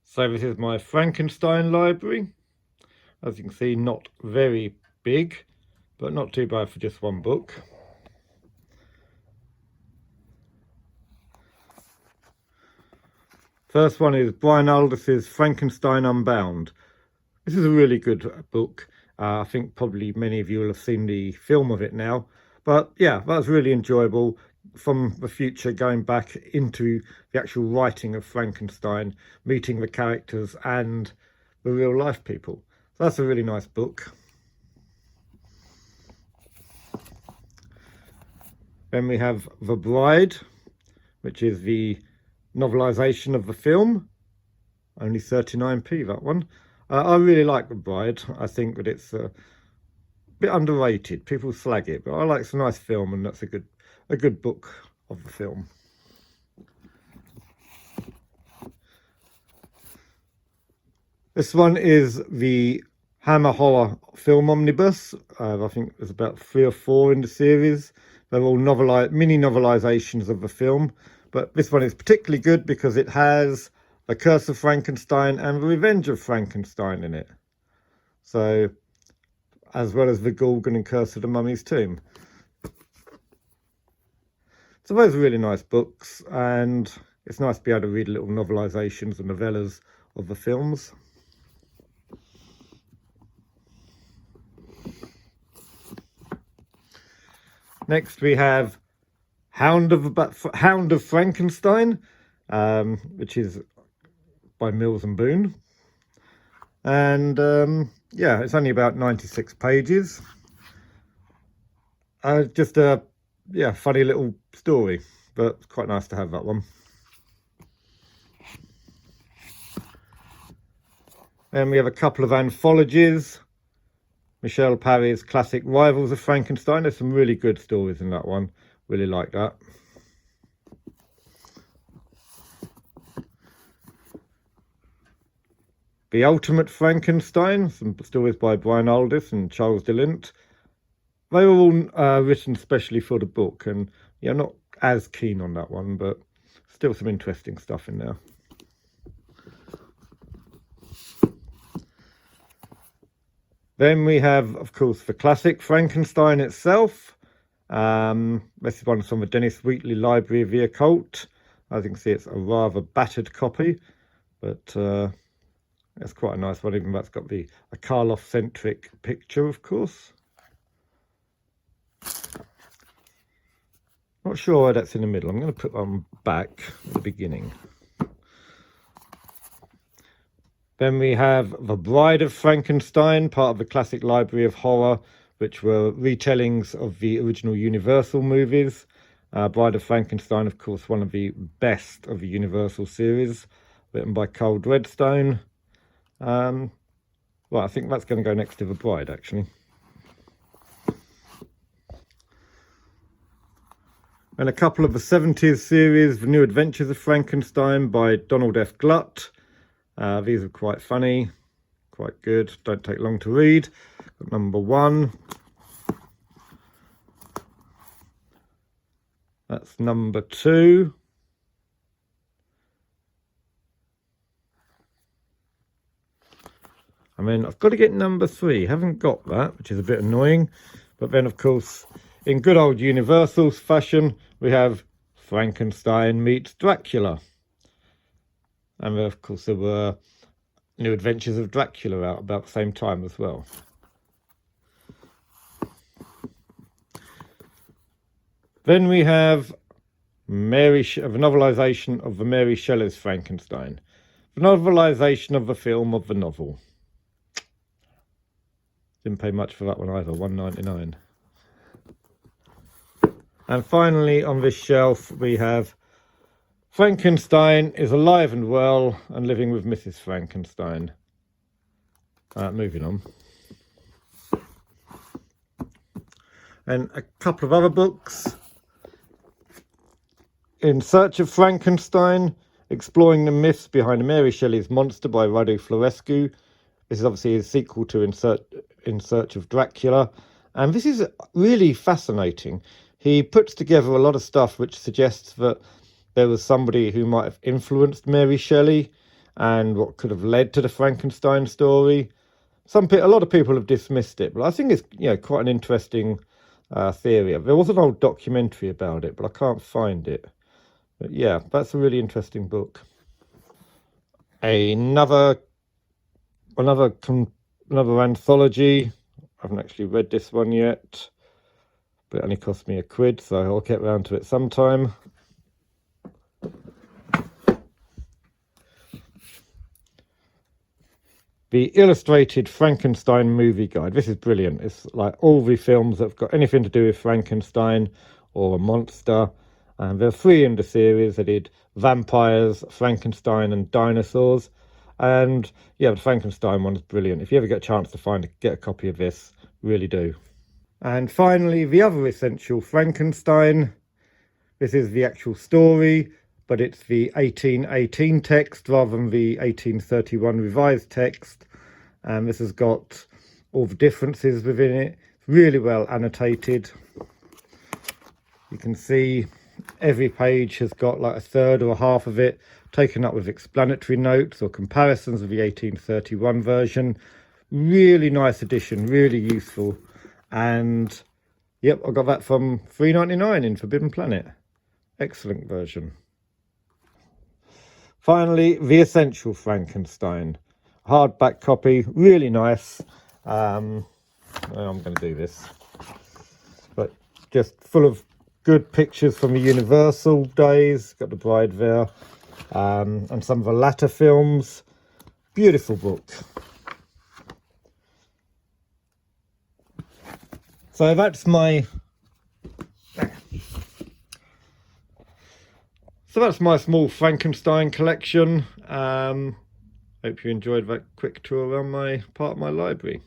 So this is my Frankenstein library. As you can see, not very big, but not too bad for just one book. First one is Brian Aldiss's Frankenstein Unbound. This is a really good book. I think probably many of you will have seen the film of it now. But yeah, that was really enjoyable. From the future, going back into the actual writing of Frankenstein, meeting the characters and the real life people. So that's a really nice book. Then we have The Bride, which is the novelisation of the film. Only 39p, that one. I really like The Bride. I think that it's a bit underrated. People slag it, but I like it's a nice film, and that's a good book of the film. This one is the Hammer Horror Film Omnibus. I think there's about 3 or 4 in the series. They're all mini novelizations of the film, but this one is particularly good because it has The Curse of Frankenstein and The Revenge of Frankenstein in it. So, as well as The Gorgon and Curse of the Mummy's Tomb. So those are really nice books, and it's nice to be able to read little novelizations and novellas of the films. Next we have Hound of Frankenstein, which is by Mills and Boon. And yeah, it's only about 96 pages. Just a funny little story, but it's quite nice to have that one. Then we have a couple of anthologies. Michel Parry's classic Rivals of Frankenstein. There's some really good stories in that one. Really like that. The Ultimate Frankenstein, some stories by Brian Aldiss and Charles DeLint. They were all written specially for the book, and yeah, I'm not as keen on that one, but still some interesting stuff in there. Then we have, of course, the classic Frankenstein itself. This is one from the Dennis Wheatley Library of the Occult. As you can see, it's a rather battered copy, but it's quite a nice one, even though it's got a Karloff-centric picture, of course. Not sure why that's in the middle. I'm going to put one back at the beginning. Then we have The Bride of Frankenstein, part of the classic library of horror, which were retellings of the original Universal movies. Bride of Frankenstein, of course, one of the best of the Universal series, written by Carl Dreadstone. Well, I think that's going to go next to The Bride, actually. And a couple of the 70s series, The New Adventures of Frankenstein by Donald F. Glutt. These are quite funny, quite good, don't take long to read. Got number 1. That's number 2. I mean, I've got to get number 3. Haven't got that, which is a bit annoying. But then, of course, in good old Universal fashion, we have Frankenstein meets Dracula. And of course, there were New Adventures of Dracula out about the same time as well. Then we have a novelisation of the Mary Shelley's Frankenstein. The novelisation of the film of the novel. Didn't pay much for that one either, $1.99. And finally, on this shelf, we have Frankenstein is alive and well and living with Mrs. Frankenstein. Moving on. And a couple of other books. In Search of Frankenstein, exploring the myths behind Mary Shelley's monster by Radu Florescu. This is obviously a sequel to In Search of Dracula. And this is really fascinating. He puts together a lot of stuff which suggests that there was somebody who might have influenced Mary Shelley, and what could have led to the Frankenstein story. A lot of people have dismissed it, but I think it's quite an interesting theory. There was an old documentary about it, but I can't find it. But yeah, that's a really interesting book. Another anthology. I haven't actually read this one yet, but it only cost me £1, so I'll get round to it sometime. The Illustrated Frankenstein Movie Guide. This is brilliant. It's like all the films that have got anything to do with Frankenstein or a monster. And there are 3 in the series. They did vampires, Frankenstein and dinosaurs. And yeah, the Frankenstein one is brilliant. If you ever get a chance to get a copy of this, really do. And finally, the other essential Frankenstein. This is the actual story, but it's the 1818 text rather than the 1831 revised text. And this has got all the differences within it. Really well annotated. You can see every page has got like a third or a half of it taken up with explanatory notes or comparisons of the 1831 version. Really nice edition, really useful. And yep, I got that from $3.99 in Forbidden Planet. Excellent version. Finally, The Essential Frankenstein. Hardback copy, really nice. I'm going to do this. But just full of good pictures from the Universal days. Got the bride there. And some of the latter films. Beautiful book. So that's my small Frankenstein collection. Hope you enjoyed that quick tour around part of my library.